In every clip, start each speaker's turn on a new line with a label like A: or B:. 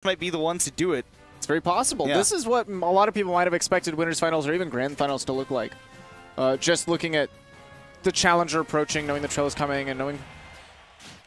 A: might be the one to do it.
B: It's very possible. Yeah. This is what a lot of people might have expected winners finals or even grand finals to look like. Just looking at the challenger approaching, knowing the Trela's coming, and knowing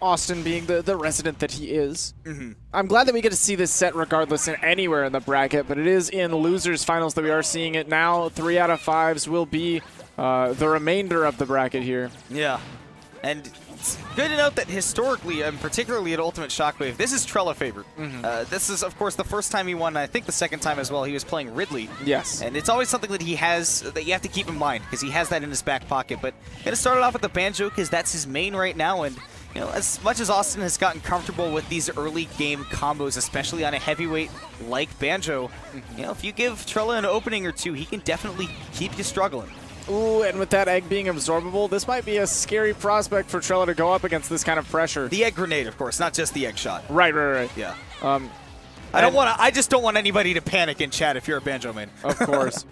B: Awestin being the resident that he is. I'm glad that we get to see this set regardless in anywhere in the bracket, but it is in losers finals that we are seeing it now. 3 out of 5s will be the remainder of the bracket here.
A: Yeah, and it's good to note that historically, and particularly at Ultimate Shockwave, this is Trela favored. This is, of course, the first time he won, I think the second time as well, he was playing Ridley.
B: Yes.
A: And it's always something that he has, that you have to keep in mind, because he has that in his back pocket. But going to start it off with the Banjo, because that's his main right now, and you know, as much as Awestin has gotten comfortable with these early game combos, especially on a heavyweight like Banjo, you know, if you give Trela an opening or two, he can definitely keep you struggling.
B: Ooh, and with that egg being absorbable, this might be a scary prospect for Trela to go up against this kind of pressure.
A: The egg grenade, of course, not just the egg shot.
B: Right, right, right.
A: Yeah. I just don't want anybody to panic in chat if you're a Banjo main.
B: Of course.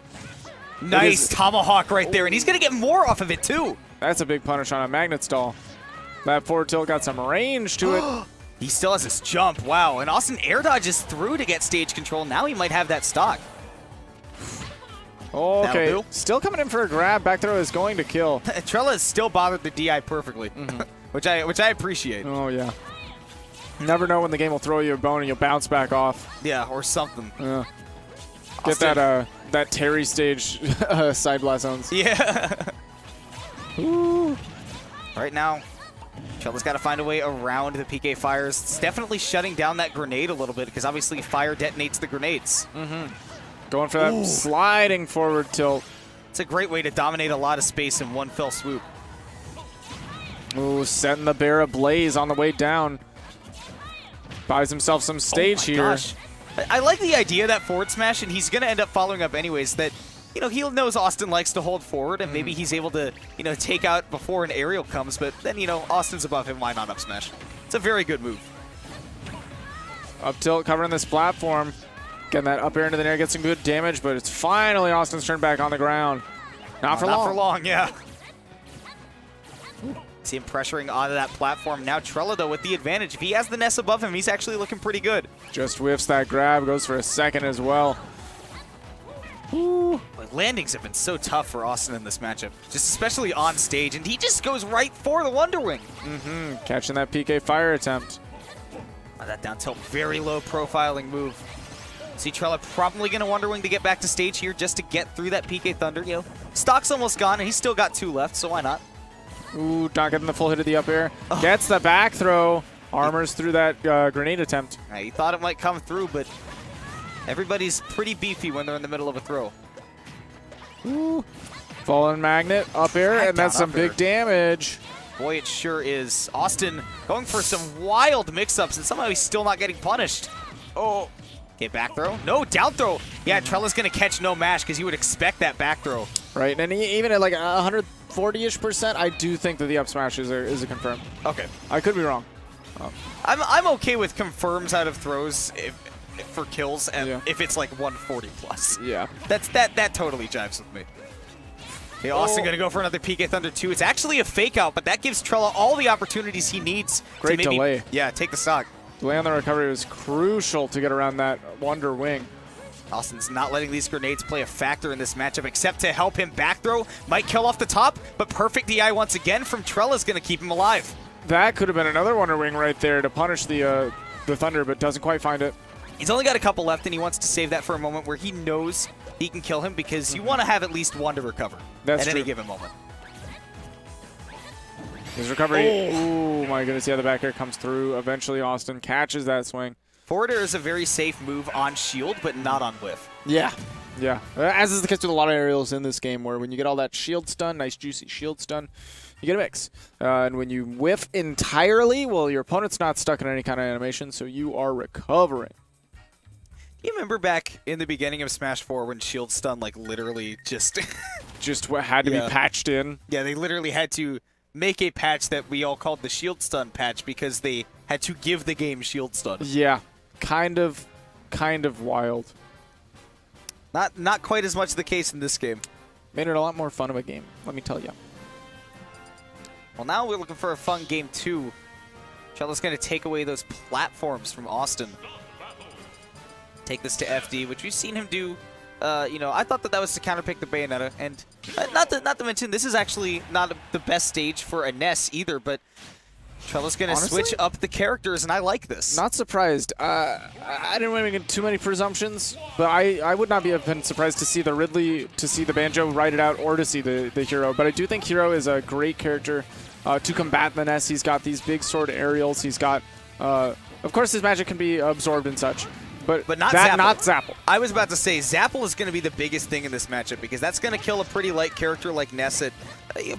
A: Nice tomahawk right there, and he's going to get more off of it too.
B: That's a big punish on a magnet stall. That forward tilt got some range to it.
A: He still has his jump. Wow. And Awestin air dodges through to get stage control. Now he might have that stock.
B: Okay. Still coming in for a grab. Back throw is going to kill.
A: Trela has still bothered the DI perfectly, which I appreciate.
B: Oh, yeah. Never know when the game will throw you a bone and you'll bounce back off.
A: Yeah, or something.
B: Get that Terry stage side blast zones.
A: Yeah.
B: Ooh.
A: Right now, Trela's got to find a way around the PK fires. It's definitely shutting down that grenade a little bit because obviously fire detonates the grenades.
B: Going for that sliding forward tilt.
A: It's a great way to dominate a lot of space in one fell swoop.
B: Ooh, setting the bear ablaze on the way down. Buys himself some stage here.
A: Gosh. I like the idea of that forward smash, and he's going to end up following up anyways. That, you know, he knows Awestin likes to hold forward, and maybe he's able to, you know, take out before an aerial comes. But then, you know, Austin's above him. Why not up smash? It's a very good move.
B: Up tilt covering this platform. Getting that up air into the air, gets some good damage, but it's finally Austin's turn back on the ground. Not for long.
A: Not for long, yeah. See him pressuring onto that platform. Now Trela, though, with the advantage. If he has the Ness above him, he's actually looking pretty good.
B: Just whiffs that grab, goes for a second as well.
A: Ooh. Landings have been so tough for Awestin in this matchup, just especially on stage, and he just goes right for the Wonder Wing.
B: Catching that PK fire attempt.
A: That down tilt, very low profiling move. See Trela probably going to Wonder Wing to get back to stage here just to get through that PK Thunder. You know, stock's almost gone, and he's still got 2 left, so why not?
B: Ooh, not getting the full hit of the up air. Gets the back throw. Armors through that grenade attempt.
A: He thought it might come through, but everybody's pretty beefy when they're in the middle of a throw.
B: Ooh. Fallen magnet, up air, and that's some big damage.
A: Boy, it sure is. Awestin going for some wild mix-ups, and somehow he's still not getting punished. Oh. Okay, back throw. No, down throw. Yeah, Trela's going to catch no mash because you would expect that back throw.
B: Right, and even at like 140-ish%, I do think that the up smash is a confirm.
A: Okay.
B: I could be wrong.
A: I'm okay with confirms out of throws for kills, and if it's like 140 plus.
B: Yeah.
A: That totally jives with me. Okay, Awestin going to go for another PK Thunder 2. It's actually a fake out, but that gives Trela all the opportunities he needs to maybe,
B: delay.
A: Yeah, take the stock.
B: Delay on the recovery was crucial to get around that Wonder Wing.
A: Awestin's not letting these grenades play a factor in this matchup except to help him back throw. Might kill off the top, but perfect DI once again from Trela's going to keep him alive.
B: That could have been another Wonder Wing right there to punish the Thunder, but doesn't quite find it.
A: He's only got a couple left, and he wants to save that for a moment where he knows he can kill him because you want to have at least one to recover at any given moment.
B: His recovery. Oh my goodness, yeah, the back air comes through. Eventually, Awestin catches that swing.
A: Forward air is a very safe move on shield, but not on whiff.
B: Yeah, yeah. As is the case with a lot of aerials in this game, where when you get all that shield stun, nice juicy shield stun, you get a mix. And when you whiff entirely, well, your opponent's not stuck in any kind of animation, so you are recovering.
A: You remember back in the beginning of Smash 4 when shield stun, like, literally just...
B: just what had to be patched in? Yeah,
A: they literally had to make a patch that we all called the shield stun patch because they had to give the game shield stun.
B: Yeah, kind of wild.
A: Not quite as much the case in this game.
B: Made it a lot more fun of a game, let me tell you.
A: Well, now we're looking for a fun game 2. Trela's going to take away those platforms from Awestin. Take this to FD, which we've seen him do. You know, I thought that was to counterpick the Bayonetta, and not to mention this is actually not the best stage for a Ness either, but Trela's going to switch up the characters, and I like this.
B: Not surprised. I didn't want to make too many presumptions, but I would not have been surprised to see the Ridley, to see the Banjo ride it out, or to see the Hero. But I do think Hero is a great character to combat the Ness. He's got these big sword aerials. He's got, of course, his magic can be absorbed and such. But not Zapple. Not Zapple.
A: I was about to say, Zapple is going to be the biggest thing in this matchup because that's going to kill a pretty light character like Ness at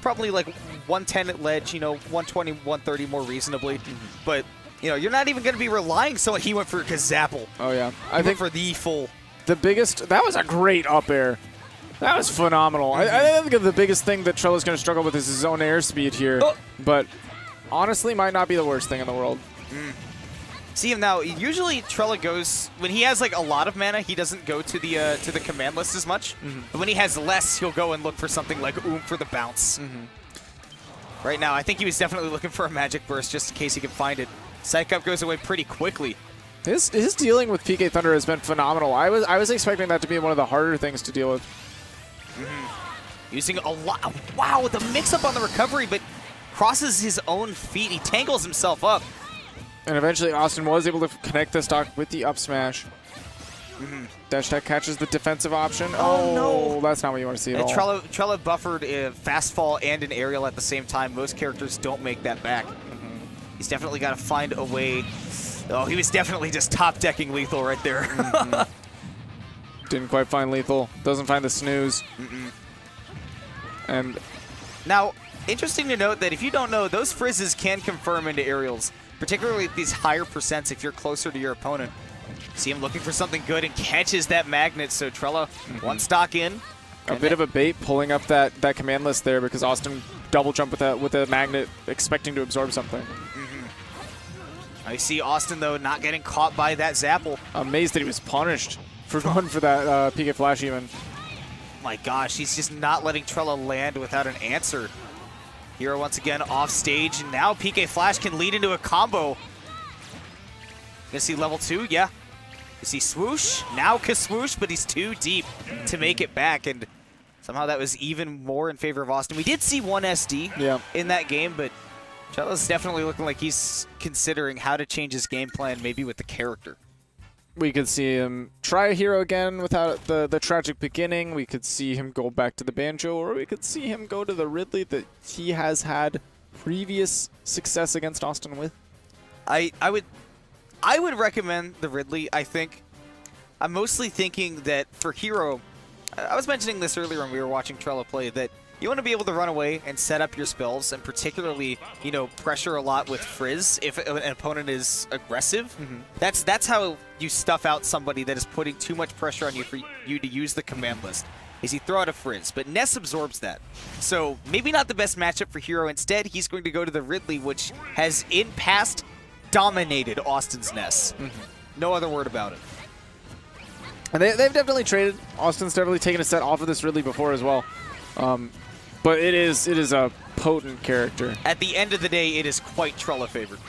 A: probably like 110 at ledge, you know, 120, 130 more reasonably. But, you know, you're not even going to be relying so he went for Zapple.
B: Oh, yeah.
A: I think for the full.
B: The biggest, that was a great up air. That was phenomenal. I think the biggest thing that Trela's going to struggle with is his own airspeed here. But honestly, might not be the worst thing in the world.
A: See him now. Usually Trela goes when he has like a lot of mana. He doesn't go to the command list as much. But when he has less, he'll go and look for something like for the bounce. Right now, I think he was definitely looking for a magic burst just in case he can find it. Psych Up goes away pretty quickly.
B: His dealing with PK Thunder has been phenomenal. I was expecting that to be one of the harder things to deal with.
A: Using a lot. Wow, the mix-up on the recovery, but crosses his own feet. He tangles himself up.
B: And eventually, Awestin was able to connect the stock with the up smash. Dash Tech catches the defensive option.
A: Oh, no.
B: That's not what you want to see at all.
A: Trela buffered a fast fall and an aerial at the same time. Most characters don't make that back. He's definitely got to find a way. Oh, he was definitely just top-decking lethal right there.
B: Didn't quite find lethal. Doesn't find the snooze. And
A: now, interesting to note that if you don't know, those frizzes can confirm into aerials, particularly at these higher percents if you're closer to your opponent. See him looking for something good and catches that magnet, so Trela one stock in.
B: A bit of a bait pulling up that command list there because Awestin double jump with a magnet expecting to absorb something.
A: I see Awestin, though, not getting caught by that Zapple.
B: Amazed that he was punished for going for that PK Flash even.
A: My gosh, he's just not letting Trela land without an answer. Hero once again off stage, and now PK Flash can lead into a combo. Gonna see level 2, yeah. You see swoosh, now Kaswoosh, but he's too deep to make it back, and somehow that was even more in favor of Awestin. We did see one SD in that game, but Trela's definitely looking like he's considering how to change his game plan, maybe with the character.
B: We could see him try a hero again without the tragic beginning. We could see him go back to the Banjo, or we could see him go to the Ridley that he has had previous success against Awestin with.
A: I would recommend the Ridley, I think. I'm mostly thinking that for hero, I was mentioning this earlier when we were watching Trela play, that you want to be able to run away and set up your spells, and particularly, you know, pressure a lot with frizz if an opponent is aggressive. That's how you stuff out somebody that is putting too much pressure on you for you to use the command list, is you throw out a frizz. But Ness absorbs that. So maybe not the best matchup for hero. Instead, he's going to go to the Ridley, which has in past dominated Austin's Ness. No other word about it.
B: And they've definitely traded. Austin's definitely taken a set off of this Ridley before as well. But it is a potent character.
A: At the end of the day, it is quite Trela favored.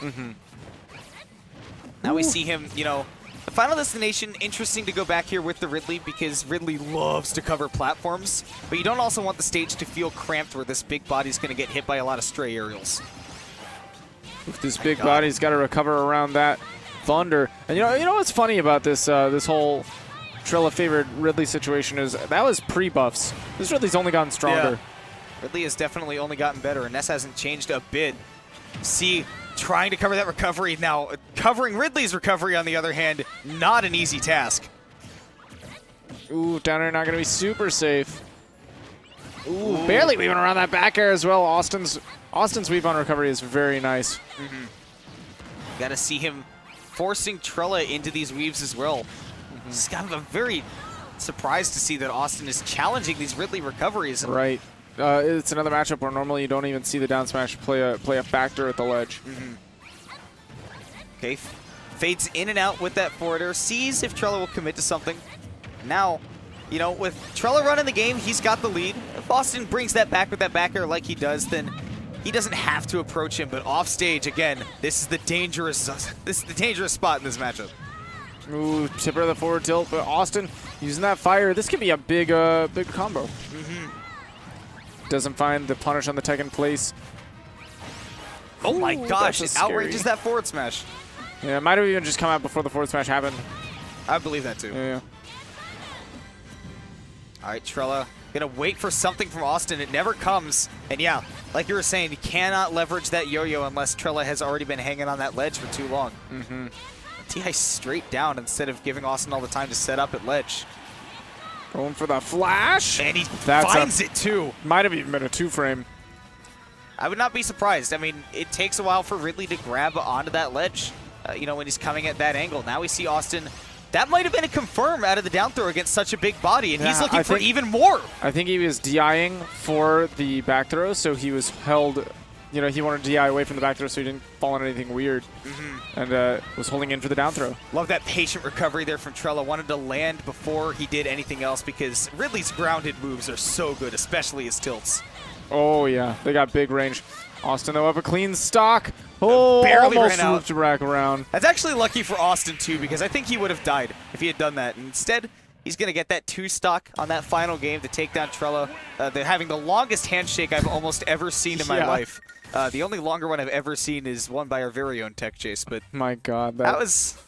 A: Now we see him, you know, the Final Destination, interesting to go back here with the Ridley because Ridley loves to cover platforms, but you don't also want the stage to feel cramped where this big body's going to get hit by a lot of stray aerials.
B: With this big body's got to recover around that thunder. And you know what's funny about this this whole Trela favored Ridley situation is that was pre-buffs. This Ridley's only gotten stronger.
A: Yeah. Ridley has definitely only gotten better, and Ness hasn't changed a bit. See, trying to cover that recovery. Now, covering Ridley's recovery, on the other hand, not an easy task.
B: Ooh, down air not going to be super safe. Ooh, barely weaving around that back air as well. Austin's weave on recovery is very nice.
A: Got to see him forcing Trela into these weaves as well. It's kind of a very surprised to see that Awestin is challenging these Ridley recoveries.
B: Right. It's another matchup where normally you don't even see the down smash play a factor at the ledge.
A: Okay, fades in and out with that forward air, sees if Trela will commit to something. Now, you know, with Trela running the game, he's got the lead. If Awestin brings that back with that back air like he does, then he doesn't have to approach him. But off stage, again, this is the dangerous spot in this matchup.
B: Ooh, tipper of the forward tilt, but Awestin using that fire. This could be a big big combo. Doesn't find the punish on the tech in place.
A: Oh my gosh, it
B: scary.
A: outrages that forward smash.
B: Yeah, it might have even just come out before the forward smash happened.
A: I believe that too.
B: Yeah.
A: All right, Trela, gonna wait for something from Awestin. It never comes. And yeah, like you were saying, you cannot leverage that yo-yo unless Trela has already been hanging on that ledge for too long. TI straight down instead of giving Awestin all the time to set up at ledge.
B: Going for the flash.
A: And he finds it too.
B: Might have even been a 2-frame.
A: I would not be surprised. I mean, it takes a while for Ridley to grab onto that ledge, you know, when he's coming at that angle. Now we see Awestin. That might have been a confirm out of the down throw against such a big body, and he's looking for even more. I think
B: he was DIing for the back throw, so he was held, you know, he wanted to DI away from the back throw so he didn't fall on anything weird, and was holding in for the down throw.
A: Love that patient recovery there from Trela. Wanted to land before he did anything else because Ridley's grounded moves are so good, especially his tilts.
B: Oh, yeah. They got big range. Awestin, though, up a clean stock. Oh,
A: barely
B: almost
A: ran out.
B: looped back around.
A: That's actually lucky for Awestin, too, because I think he would have died if he had done that. Instead, he's going to get that 2 stock on that final game to take down Trela. They're having the longest handshake I've almost ever seen in my life. The only longer one I've ever seen is one by our very own Tech Chase. But
B: my God.
A: That was